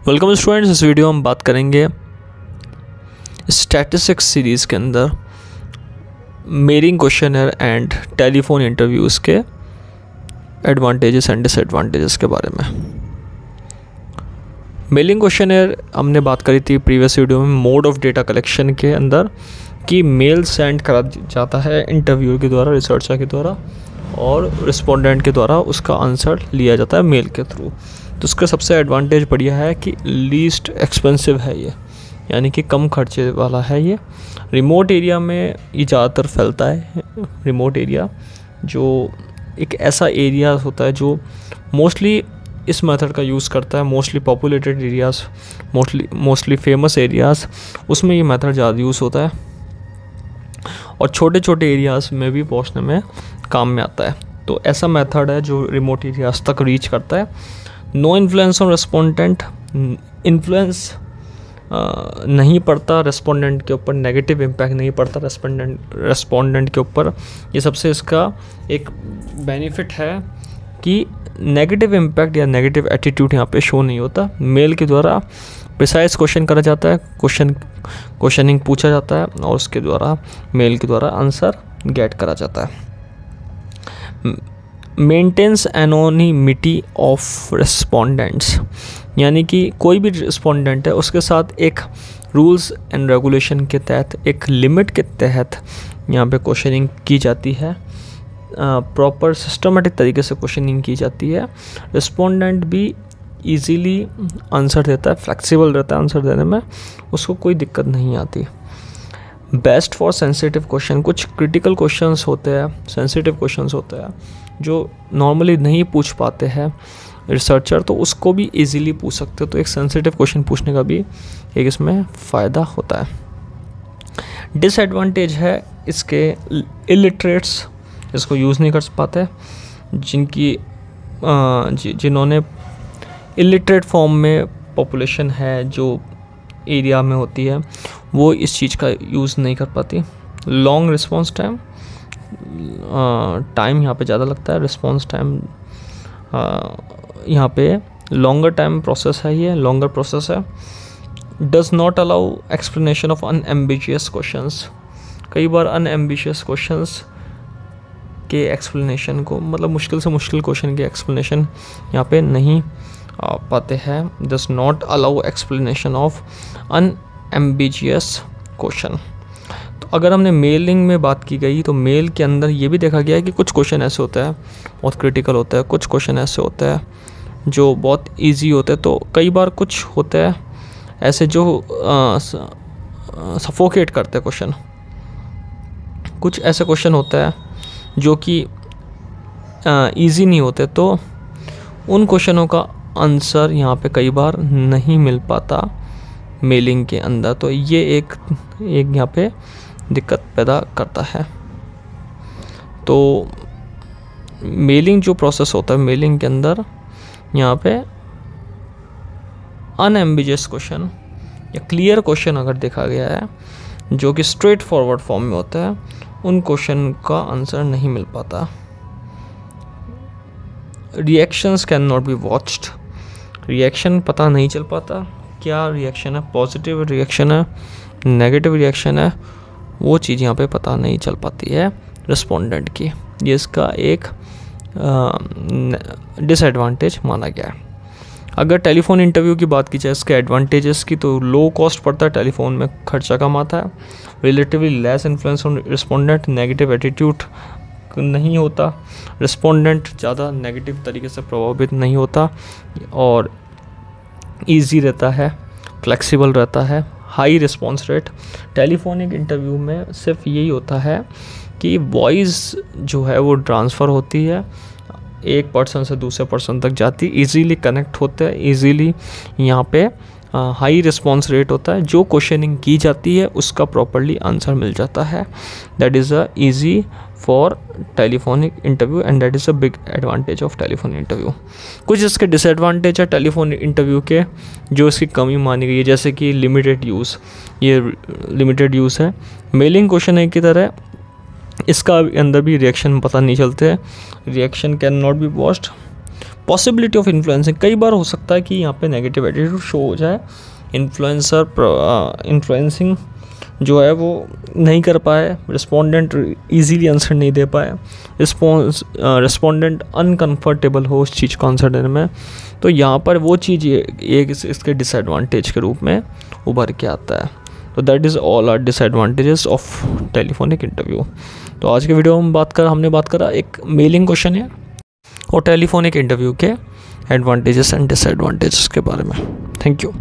Welcome students. इस video में हम बात करेंगे स्टैटिस्टिक्स सीरीज़ के अंदर mailing questionnaire and telephone interviews के एडवांटेजेस एंड डिसएडवांटेजेस के बारे में। मेलिंग क्वेश्चनर हमने बात करी थी प्रीवियस वीडियो में मोड ऑफ डेटा कलेक्शन के अंदर कि मेल सेंड करा जाता है इंटरव्यूअर के द्वारा, रिसर्चर के द्वारा, और रिस्पोंडेंट के द्वारा उसका आंसर लिया जाता है मेल के थ्रू। तो उसका सबसे एडवांटेज बढ़िया है कि लीस्ट एक्सपेंसिव है ये, यानी कि कम खर्चे वाला है ये। रिमोट एरिया में ये ज़्यादातर फैलता है। रिमोट एरिया जो एक ऐसा एरिया होता है जो मोस्टली इस मेथड का यूज़ करता है, mostly populated areas, mostly famous areas, उसमें ये मेथड ज़्यादा यूज़ होता है और छोटे छोटे एरियाज़ में भी पहुंचने में काम में आता है। तो ऐसा मेथड है जो रिमोट एरियाज़ तक रीच करता है। No influence on respondent, influence नहीं पड़ता रेस्पोंडेंट के ऊपर, नेगेटिव इम्पैक्ट नहीं पड़ता रेस्पोंडेंट के ऊपर। ये सबसे इसका एक बेनिफिट है कि नेगेटिव इम्पैक्ट या नेगेटिव एटीट्यूड यहाँ पे शो नहीं होता। मेल के द्वारा प्रिसाइज क्वेश्चन करा जाता है, क्वेश्चनिंग पूछा जाता है और उसके द्वारा मेल के द्वारा आंसर गेट करा जाता है। मेंटेन्स एनोनिमिटी ऑफ रिस्पोंडेंट्स, यानी कि कोई भी रिस्पोंडेंट है उसके साथ एक रूल्स एंड रेगुलेशन के तहत, एक लिमिट के तहत यहाँ पे क्वेश्चनिंग की जाती है। प्रॉपर सिस्टमेटिक तरीके से क्वेश्चनिंग की जाती है। रिस्पोंडेंट भी इजीली आंसर देता है, फ्लेक्सिबल रहता है आंसर देने में, उसको कोई दिक्कत नहीं आती। बेस्ट फॉर सेंसिटिव क्वेश्चन, कुछ क्रिटिकल क्वेश्चंस होते हैं, सेंसिटिव क्वेश्चंस होते हैं जो नॉर्मली नहीं पूछ पाते हैं रिसर्चर, तो उसको भी इजीली पूछ सकते हो। तो एक सेंसिटिव क्वेश्चन पूछने का भी एक इसमें फ़ायदा होता है। डिसएडवांटेज है इसके, इलिटरेट्स इसको यूज़ नहीं कर पाते, जिन्होंने इलिटरेट फॉर्म में पॉपुलेशन है जो एरिया में होती है, वो इस चीज़ का यूज़ नहीं कर पाती। लॉन्ग रिस्पॉन्स टाइम यहाँ पे ज़्यादा लगता है। रिस्पॉन्स टाइम यहाँ पे लॉन्गर टाइम प्रोसेस है, ये लॉन्गर प्रोसेस है। Does not allow explanation of unambitious questions, कई बार अनएम्बिशियस क्वेश्चंस के एक्सप्लेनेशन को, मतलब मुश्किल से मुश्किल क्वेश्चन के एक्सप्लेनेशन यहाँ पे नहीं पाते हैं। Does not allow explanation of unambitious question. तो अगर हमने मेलिंग में बात की गई तो मेल के अंदर ये भी देखा गया है कि कुछ क्वेश्चन ऐसे होते हैं बहुत क्रिटिकल होते हैं, कुछ क्वेश्चन ऐसे होते हैं जो बहुत इजी होते हैं। तो कई बार कुछ होते हैं ऐसे जो सफोकेट करते हैं क्वेश्चन, कुछ ऐसे क्वेश्चन होते हैं जो कि इजी नहीं होते, तो उन क्वेश्चनों का आंसर यहाँ पे कई बार नहीं मिल पाता मेलिंग के अंदर। तो ये एक यहाँ पे दिक्कत पैदा करता है। तो मेलिंग जो प्रोसेस होता है, मेलिंग के अंदर यहाँ पे अनएम्बिशियस क्वेश्चन या क्लियर क्वेश्चन अगर देखा गया है जो कि स्ट्रेट फॉरवर्ड फॉर्म में होता है, उन क्वेश्चन का आंसर नहीं मिल पाता। Reactions can not be watched, reaction पता नहीं चल पाता, क्या रिएक्शन है, पॉजिटिव रिएक्शन है, नेगेटिव रिएक्शन है, वो चीज़ यहाँ पे पता नहीं चल पाती है रिस्पोंडेंट की। ये इसका एक डिसएडवांटेज माना गया है। अगर टेलीफोन इंटरव्यू की बात की जाए इसके एडवांटेजेस की, तो लो कॉस्ट पड़ता है, टेलीफोन में खर्चा कम आता है। Relatively less influence on respondent, negative attitude नहीं होता, रिस्पोंडेंट ज़्यादा नेगेटिव तरीके से प्रभावित नहीं होता और इजी रहता है, फ्लेक्सिबल रहता है। High response rate, telephonic interview में सिर्फ यही होता है कि वॉइस जो है वो ट्रांसफ़र होती है, एक पर्सन से दूसरे पर्सन तक जाती, इजीली कनेक्ट होते हैं, इजीली यहाँ पे हाई रिस्पॉन्स रेट होता है। जो क्वेश्चनिंग की जाती है उसका प्रॉपरली आंसर मिल जाता है। That is a easy for telephonic interview and that is a big advantage of telephone interview. कुछ इसके डिसएडवांटेज है टेलीफोन इंटरव्यू के जो इसकी कमी मानी गई है, जैसे कि लिमिटेड यूज़, ये लिमिटेड यूज़ है। मेलिंग क्वेश्चन की तरह इसका अंदर भी रिएक्शन पता नहीं चलते, reaction can not be watched, possibility of influencing, कई बार हो सकता है कि यहाँ पे नेगेटिव एटीट्यूड शो हो जाए, इन्फ्लुएंसिंग जो है वो नहीं कर पाए, रिस्पोंडेंट इजीली आंसर नहीं दे पाए, रिस्पोंडेंट अनकंफर्टेबल हो उस चीज़ को आंसर देने में, तो यहाँ पर वो चीज़ एक इसके डिसएडवांटेज के रूप में उभर के आता है। तो that is all are disadvantages of telephonic interview. तो आज के वीडियो में हमने बात करा एक मेलिंग क्वेश्चन है और टेलीफोनिक इंटरव्यू के एडवांटेजेस एंड डिसएडवांटेजेस के बारे में। Thank you.